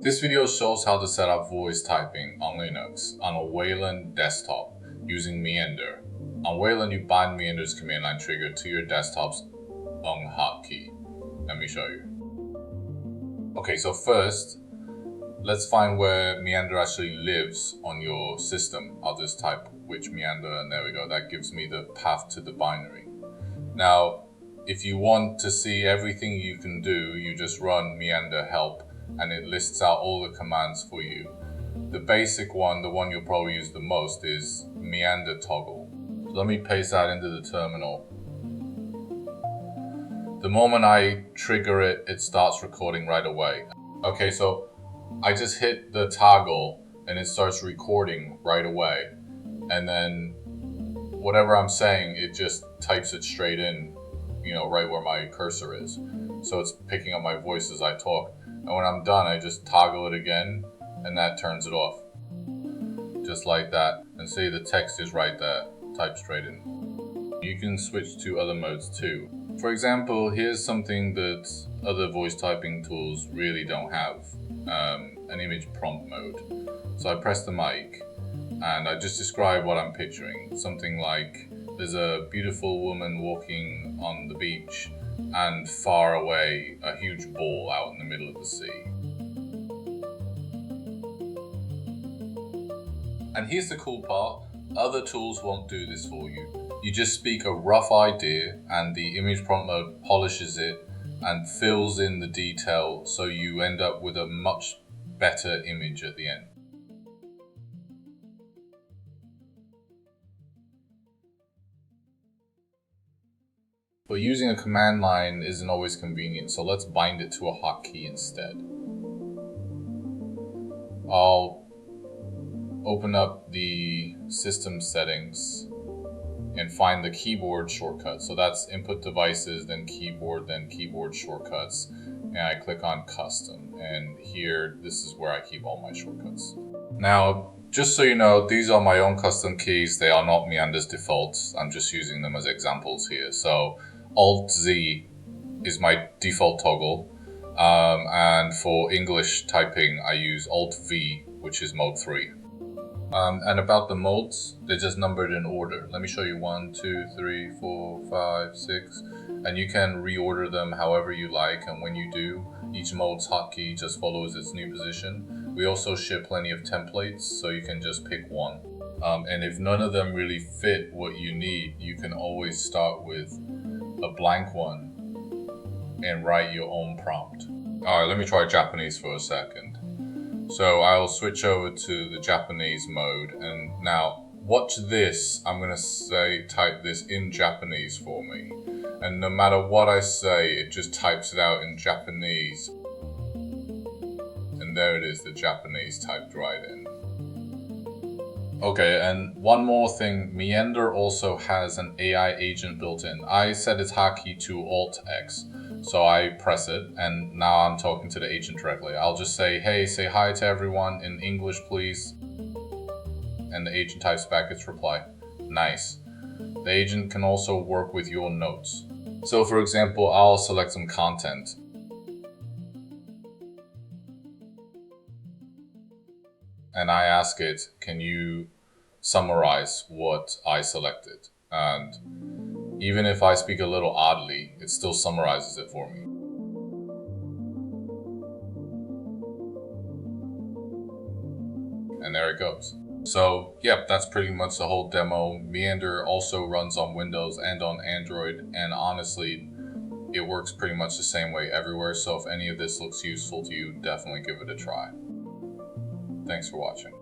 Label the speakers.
Speaker 1: This video shows how to set up voice typing on Linux on a Wayland desktop using Meander. On Wayland, you bind Meander's command line trigger to your desktop's own hotkey. Let me show you. Okay, so first, let's find where Meander actually lives on your system. I'll just type which Meander, and there we go. That gives me the path to the binary. Now, if you want to see everything you can do, you just run Meander help, and it lists out all the commands for you. The basic one, the one you'll probably use the most, is Meander toggle. So let me paste that into the terminal. The moment I trigger it, it starts recording right away. Okay, so I just hit the toggle and it starts recording right away. And then whatever I'm saying, it just types it straight in, right where my cursor is. So it's picking up my voice as I talk. And when I'm done, I just toggle it again and that turns it off. Just like that. And see, the text is right there, typed straight in. You can switch to other modes too. For example, here's something that other voice typing tools really don't have, an image prompt mode. So I press the mic and I just describe what I'm picturing. Something like, there's a beautiful woman walking on the beach and far away, a huge ball out in the middle of the sea. And here's the cool part, other tools won't do this for you. You just speak a rough idea and the image prompt mode polishes it and fills in the detail so you end up with a much better image at the end. But using a command line isn't always convenient, so let's bind it to a hotkey instead. I'll open up the system settings and find the keyboard shortcut. So that's input devices, then keyboard shortcuts. And I click on custom. And here, this is where I keep all my shortcuts. Now, just so you know, these are my own custom keys. They are not Meander's defaults. I'm just using them as examples here. So Alt-Z is my default toggle. And for English typing, I use Alt-V, which is mode 3. And about the modes, they're just numbered in order. Let me show you 1, 2, 3, 4, 5, 6. And you can reorder them however you like. And when you do, each mode's hotkey just follows its new position. We also ship plenty of templates, so you can just pick one. And if none of them really fit what you need, you can always start with a blank one and write your own prompt. Alright, let me try Japanese for a second. So I'll switch over to the Japanese mode, and now watch this. I'm gonna say type this in Japanese for me, and no matter what I say, it just types it out in Japanese. And there it is, the Japanese typed right in. Okay, and one more thing, Meander also has an AI agent built in. I set its hotkey to Alt-X. So I press it, and now I'm talking to the agent directly. I'll just say, hey, say hi to everyone in English, please. And the agent types back its reply. Nice. The agent can also work with your notes. So for example, I'll select some content. And I ask it, can you summarize what I selected? And even if I speak a little oddly, it still summarizes it for me. And there it goes. So, yep, that's pretty much the whole demo. Meander also runs on Windows and on Android, and honestly, it works pretty much the same way everywhere. So if any of this looks useful to you, definitely give it a try. Thanks for watching.